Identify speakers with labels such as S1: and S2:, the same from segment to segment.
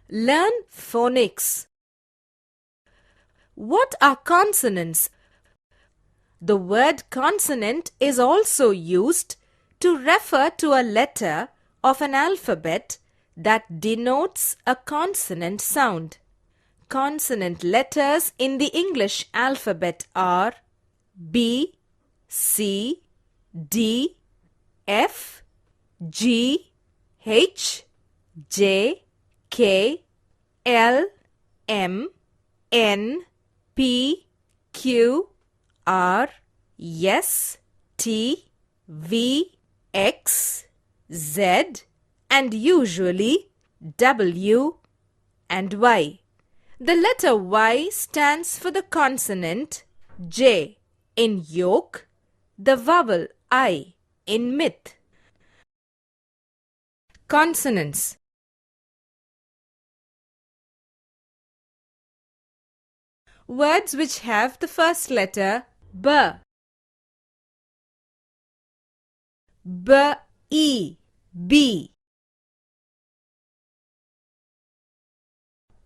S1: Learn phonics. What are consonants? The word consonant is also used to refer to a letter of an alphabet that denotes a consonant sound. Consonant letters in the English alphabet are B, C, D, F, G, H, J, K, L, M, N, P, Q, R, S, T, V, X, Z, and usually W and Y. The letter Y stands for the consonant J in yoke, the vowel I in myth. Consonants. Words which have the first letter B. B-E, B.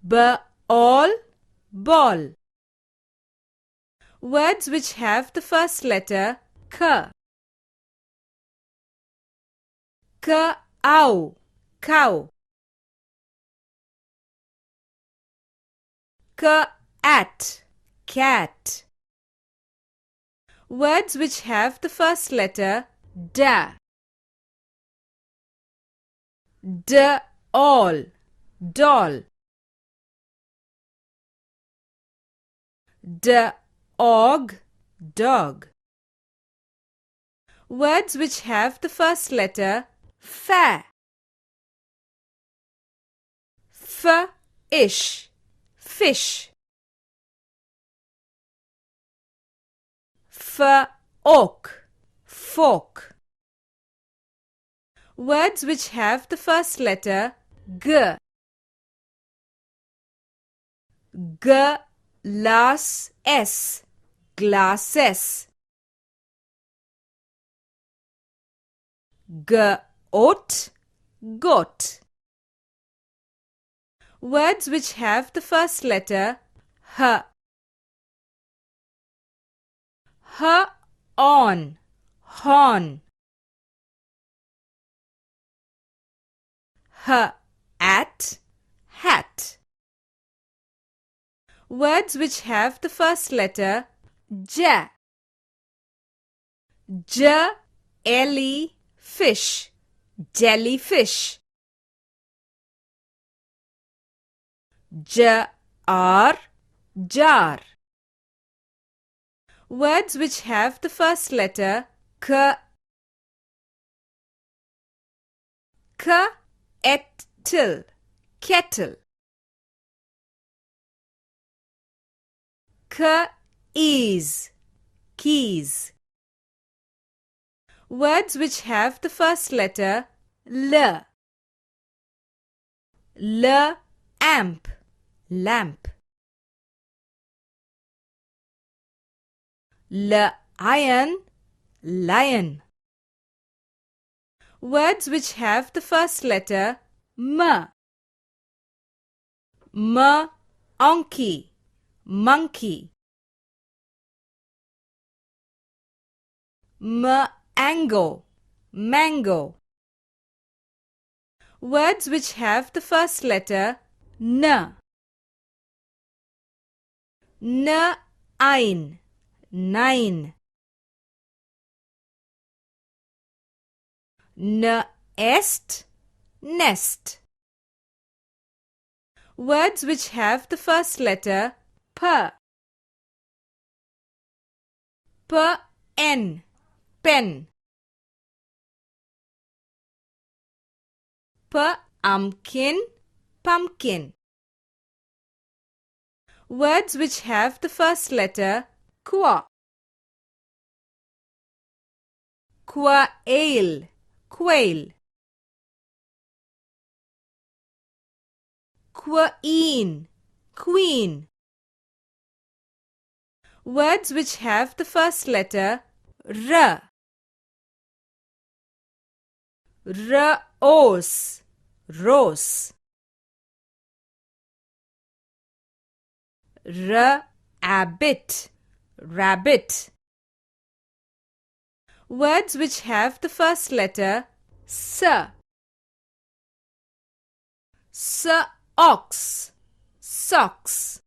S1: B-all, ball. Words which have the first letter K. Cow, cow. Cat, cat. Words which have the first letter D. Doll, doll. Dog, dog. Words which have the first letter F. Fish, fish. Fork, fork. Words which have the first letter G. Glasses, glasses. Goat, goat. Words which have the first letter H. On, horn. Hat, hat. Words which have the first letter J. Jellyfish, jellyfish. Jar, jar. Words which have the first letter K. Kettle, kettle. Keys, keys. Words which have the first letter L. Lamp, lamp. Lion, lion. Words which have the first letter M. Monkey, monkey. Mango, mango. Words which have the first letter N. Nine, nine. Nest, nest. Words which have the first letter P. Pen, pen. Pumpkin, pumpkin. Words which have the first letter Q. Quail, quail. Queen, queen. Words which have the first letter R. Rose, rose. Rabbit, rabbit. Words which have the first letter S. Ox, socks.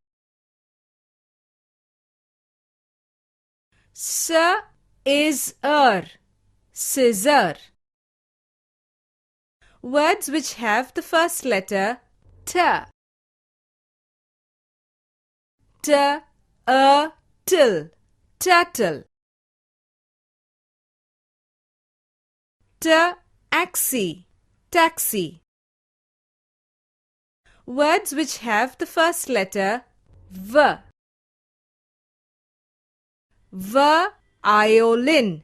S1: Scissor. Words which have the first letter T. Turtle. Taxi. Words which have the first letter V. Violin.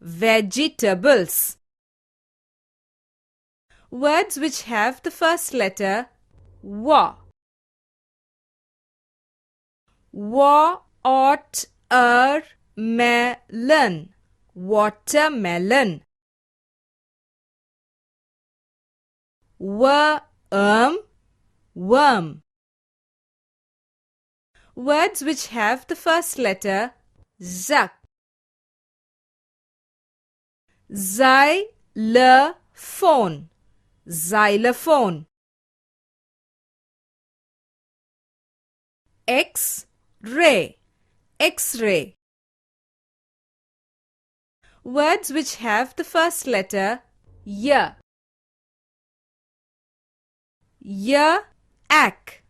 S1: Vegetables. Words which have the first letter W. Watermelon. Worm. Words which have the first letter Z. Xylophone. X-ray. Words which have the first letter Y. Yak.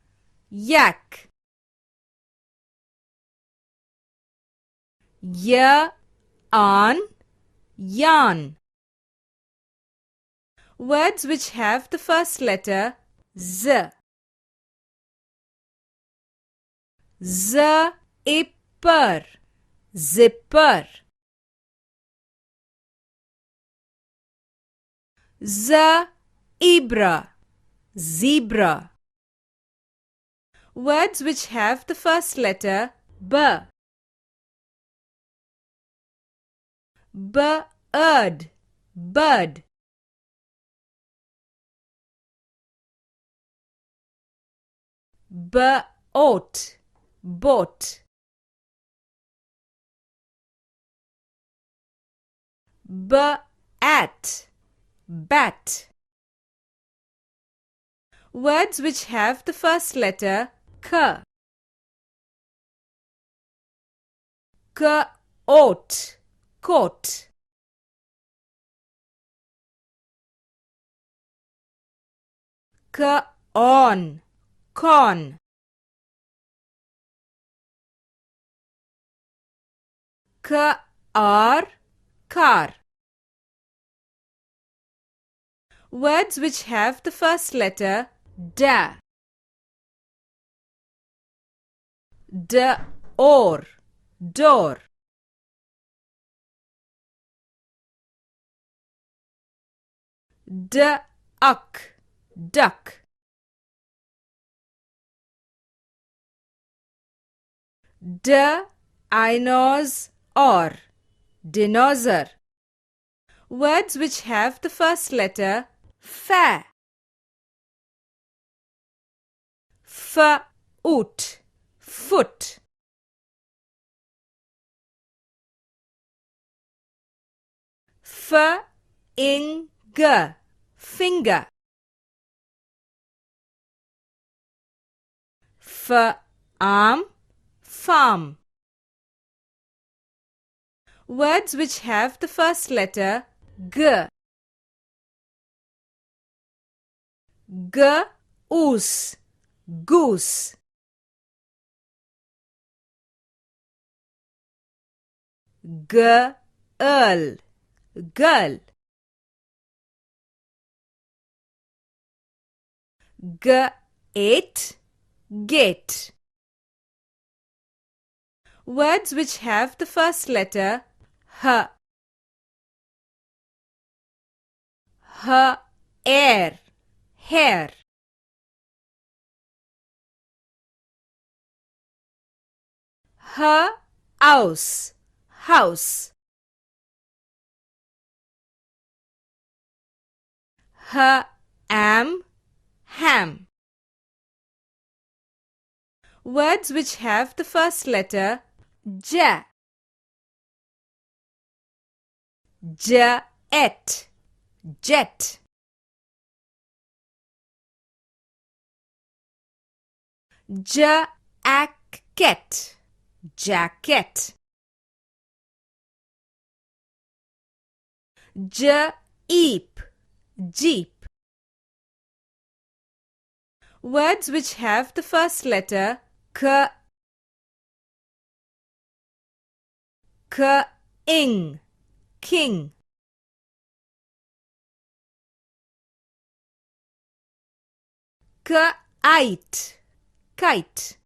S1: Yarn. Words which have the first letter Z. Zipper. Zebra. Words which have the first letter B. Bird. Boat. Bat. Words which have the first letter K. Coat. Corn. Car. Words which have the first letter D. Door. Duck. Dinosaur. Words which have the first letter F. Foot. Finger. Farm. Words which have the first letter G. Goose. Girl. Gate. Words which have the first letter H. Hair. House. am, ham. Words which have the first letter j. Jet, jet. Jacket, jacket. Jeep, jeep. Words which have the first letter k. King, king. Kite, kite.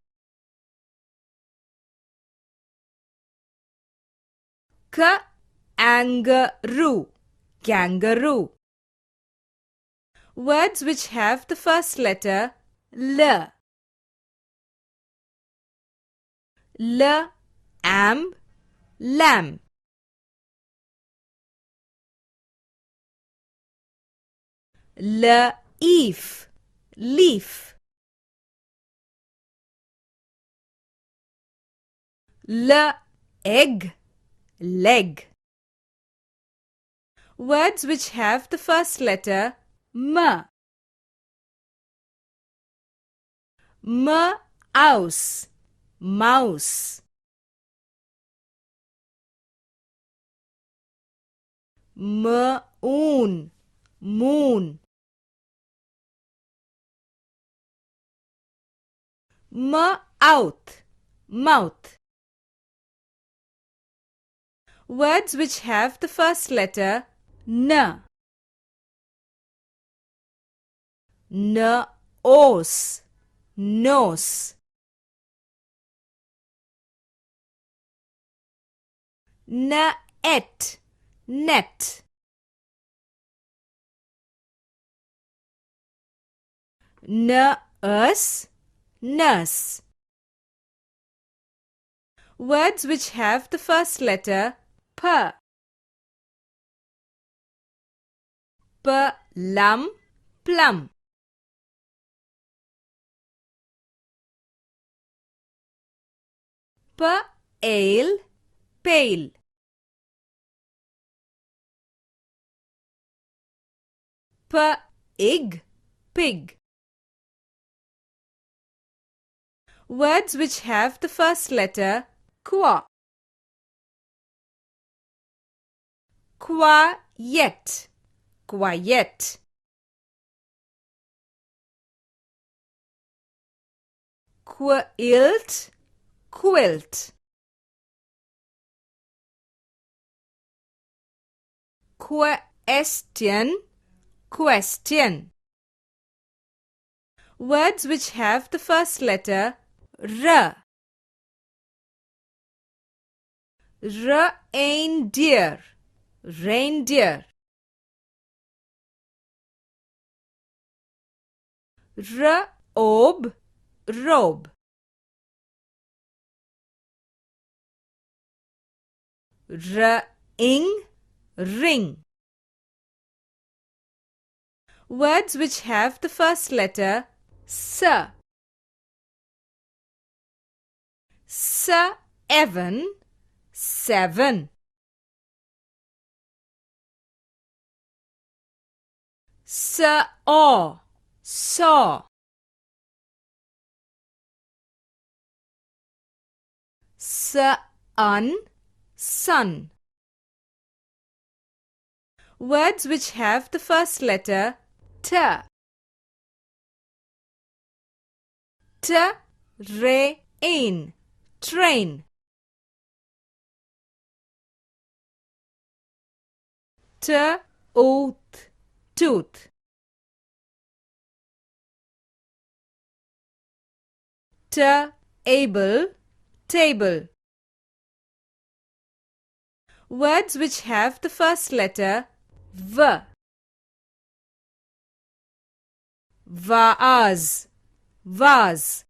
S1: Kangaroo, kangaroo. Words which have the first letter l. Lamb, lamb. Leaf, leaf. Leg, leg. Words which have the first letter m. Mouse, mouse. Moon, moon. Mouth, mouth. Words which have the first letter n. Nose, nose. Net, net. Nurse, nurse. Words which have the first letter p. Plum, plum. Pail, pail. Pig, pig. Words which have the first letter qua. Quiet, quiet. Quilt, quilt. Question, question. Words which have the first letter r. Reindeer, reindeer. Robe, robe. Ring, ring. Words which have the first letter s. Seven, seven. Saw, saw. Sun, sun. Words which have the first letter t. Train, train. Tooth, tooth. Table, table. Words which have the first letter v. Vase, vase.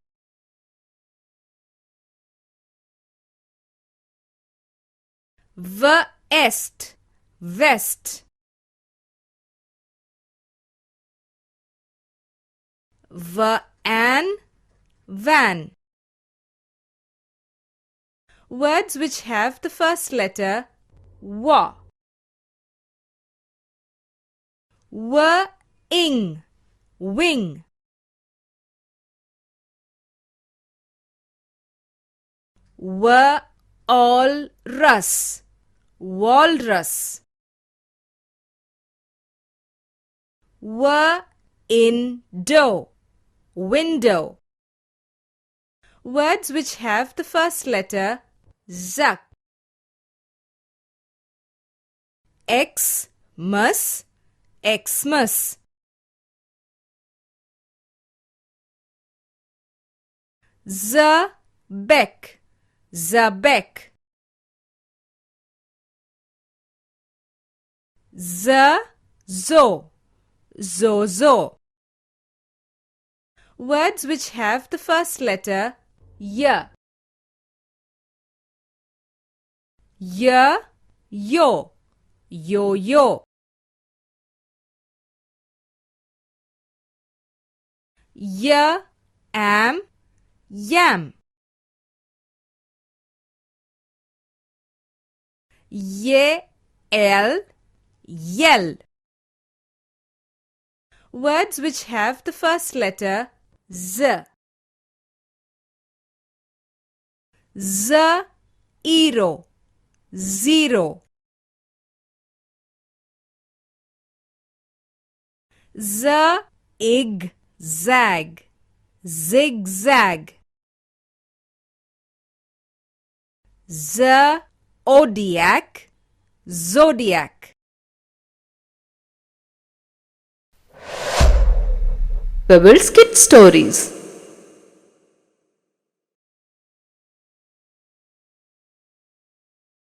S1: Vest, vest. an, van. Words which have the first letter wa. Ing, wing. All rus, walrus. Do, window. Words which have the first letter z. Xmas, Xmas. Zebek, Zabek. Zozo, Words which have the first letter y. Yo, yo. Yam, yam. Yell. Words which have the first letter z. Zero, zero. Zag, zigzag. Zodiac, zodiac.
S2: Pebbles Kid Stories.